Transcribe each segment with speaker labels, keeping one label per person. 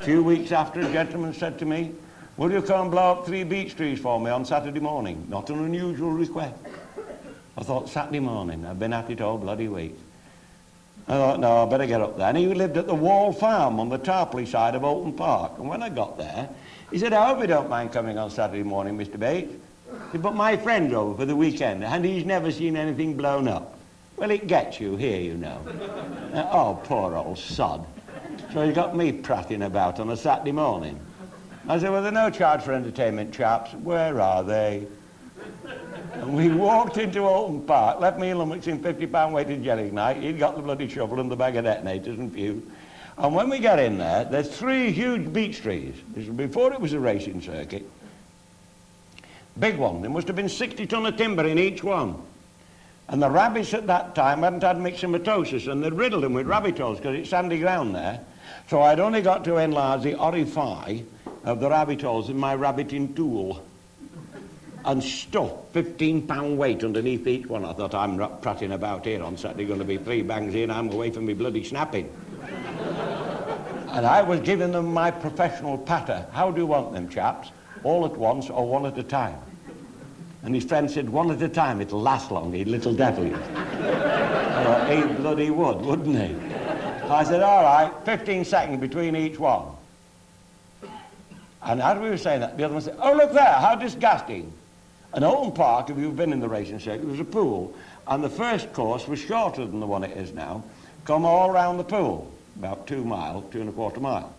Speaker 1: A few weeks after, a gentleman said to me, will you come and blow up 3 beech trees for me on Saturday morning? Not an unusual request. I thought, Saturday morning? I've been at it all bloody week. I thought, no, I better get up there. And he lived at the Wall Farm on the Tarpley side of Olton Park. And when I got there, he said, I hope you don't mind coming on Saturday morning, Mr. Bates. He said, but my friend's over for the weekend, and he's never seen anything blown up. Well, it gets you here, you know. Oh, poor old sod. So he got me prattling about on a Saturday morning. I said, well, there's no charge for entertainment, chaps. Where are they? And we walked into Olton Park, left me lummoxing £50 weighted jelly night. He'd got the bloody shovel and the bag of detonators and fuse. And when we got in there, there's 3 huge beech trees. This was before it was a racing circuit. Big one. There must have been 60 ton of timber in each one. And the rabbits at that time hadn't had myxomatosis, and they'd riddled them with rabbit holes because it's sandy ground there. So I'd only got to enlarge the orifice of the rabbit holes in my rabbiting tool and stuff 15-pound weight underneath each one. I thought, I'm not prattling about here on Saturday, going to be 3 bangs in, I'm away from me bloody snapping. And I was giving them my professional patter. How do you want them, chaps? All at once or one at a time? And his friend said, one at a time, it'll last long, he little devil. He bloody would, wouldn't he? I said, all right, 15 seconds between each one. And as we were saying that, the other one said, oh, look there, how disgusting. An Olton Park, if you've been in the racing circuit, was a pool, and the first course was shorter than the one it is now. Come all round the pool, about 2 miles, 2¼ mile.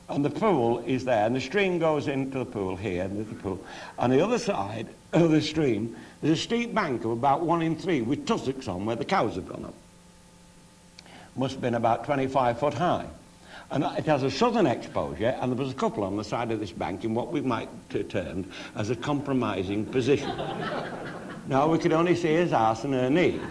Speaker 1: And the pool is there, and the stream goes into the pool here, and there's the pool. On the other side of the stream, there's a steep bank of about 1 in 3 with tussocks on where the cows have gone up. Must have been about 25 foot high. And it has a southern exposure, and there was a couple on the side of this bank in what we might term as a compromising position. Now, we could only see his arse and her knees.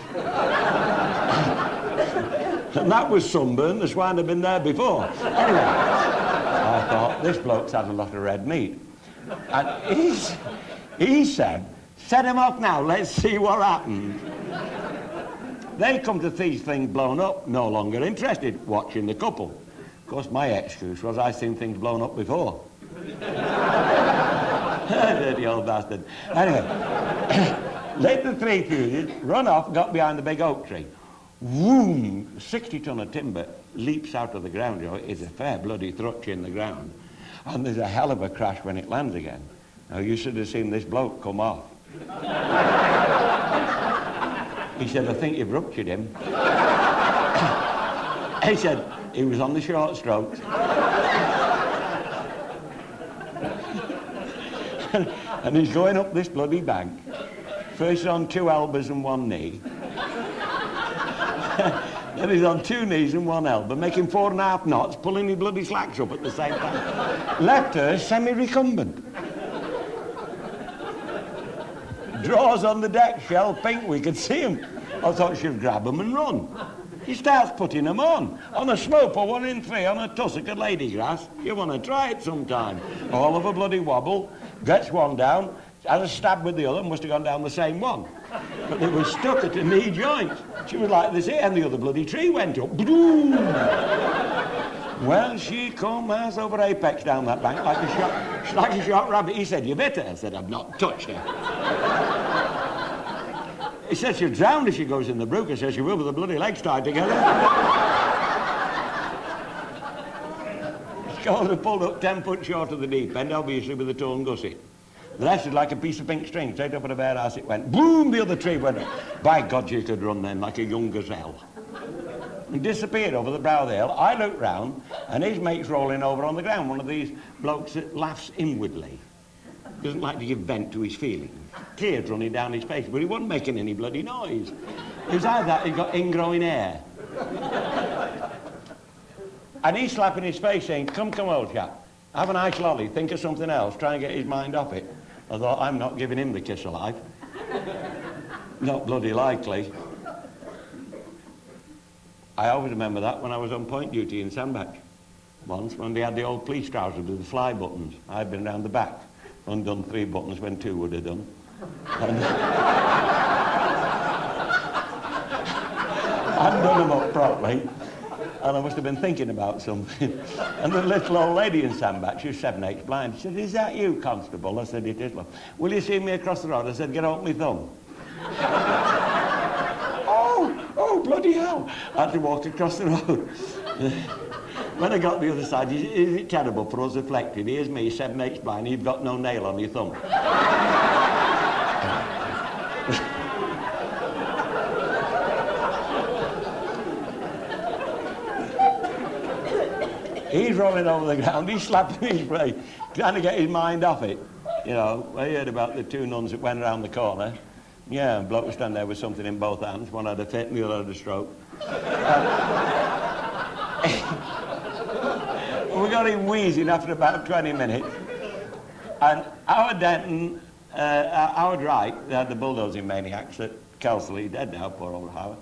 Speaker 1: And that was sunburn, the swine had been there before. Anyway, I thought, this bloke's had a lot of red meat. And he said, set him off now, let's see what happens. They come to see things blown up, no longer interested, watching the couple. Of course, my excuse was I'd seen things blown up before. Dirty old bastard. Anyway, let the 3 fuses run off, got behind the big oak tree. Whoom! 60 ton of timber leaps out of the ground. You know, it's a fair bloody thrutch in the ground. And there's a hell of a crash when it lands again. Now, you should have seen this bloke come off. He said, I think you've ruptured him. He said, he was on the short strokes. And he's going up this bloody bank. First on 2 elbows and 1 knee. Then he's on 2 knees and 1 elbow, making 4½ knots, pulling his bloody slacks up at the same time. Left her semi-recumbent. Drawers on the deck, shell pink, we could see him. I thought she'd grab them and run. He starts putting them on a sloper 1 in 3, on a tussock of ladygrass. You want to try it sometime. All of a bloody wobble, gets one down, has a stab with the other, must have gone down the same one. But they were stuck at a knee joint. She was like this here, and the other bloody tree went up. Boom! Well, she come ass over apex down that bank like a shot rabbit. He said, you bit her? I said, I've not touched her. He said she'll drown if she goes in the brook. I said she will with the bloody legs tied together. She pulled up 10 foot short of the deep end, obviously with a torn gusset. The rest was like a piece of pink string, straight up at her bare ass it went. Boom, the other tree went up. By God, she could run then like a young gazelle. And disappeared over the brow of the hill. I looked round, and his mate's rolling over on the ground, one of these blokes that laughs inwardly. Doesn't like to give vent to his feelings. Tears running down his face, but he wasn't making any bloody noise. It was like that, he got ingrowing hair. And he's slapping his face saying, come, old chap, have a nice lolly, think of something else, try and get his mind off it. I thought, I'm not giving him the kiss of life. Not bloody likely. I always remember that when I was on point duty in Sandbach. Once, when they had the old police trousers with the fly buttons, I'd been round the back, undone 3 buttons when 2 would have done. And I'd done them up properly. And I must have been thinking about something. And the little old lady in Sandbach, she was 7/8 blind, she said, "Is that you, Constable?" I said, "It is, love." "Will you see me across the road?" I said, "Get out my thumb." Oh, bloody hell. I had to walk across the road. When I got the other side, is it terrible for us reflected? Here's me, 7/8 blind, you've got no nail on your thumb. He's rolling over the ground, he's slapping his face, trying to get his mind off it. You know, I heard about the two nuns that went around the corner. Yeah, a bloke was standing there with something in both hands. One had a fit and the other had a stroke. We got him wheezing after about 20 minutes. And Howard Denton, Howard Wright, they had the bulldozing maniacs at Kelsley, dead now, poor old Howard.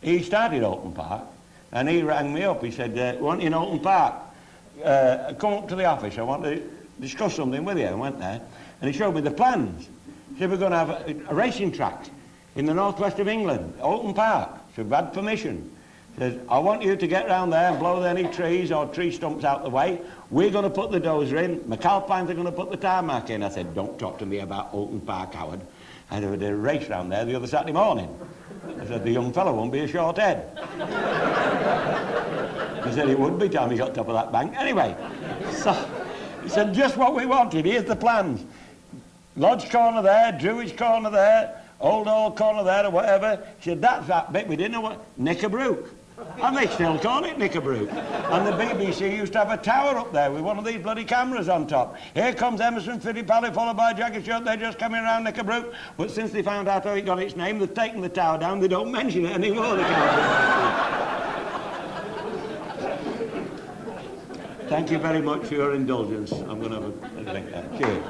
Speaker 1: He started Olton Park, and he rang me up. He said, "Want you in Olton Park? Come up to the office. I want to discuss something with you." I went there, and he showed me the plans. He said, "We're going to have a racing track in the northwest of England, Olton Park. So we've had permission. He says, I want you to get round there and blow any trees or tree stumps out the way. We're going to put the dozer in. McAlpines are going to put the tarmac in." I said, "Don't talk to me about Olton Park, Howard. I did a race round there the other Saturday morning." I said, "The young fellow won't be a short head." He said, "It would be time he got top of that bank." Anyway, so he said, "Just what we wanted. Here's the plans. Lodge corner there, Druidge corner there, Old Hall corner there, or whatever." He said, "That's that bit. We didn't know what. Knicker brook." And they still call it knicker brook. And the BBC used to have a tower up there with one of these bloody cameras on top. Here comes Emerson Fittipaldi followed by Jackie Short. They're just coming around knicker brook. But since they found out how it got its name, they've taken the tower down. They don't mention it anymore, the camera. Thank you very much for your indulgence. I'm going to have a drink there. Cheers.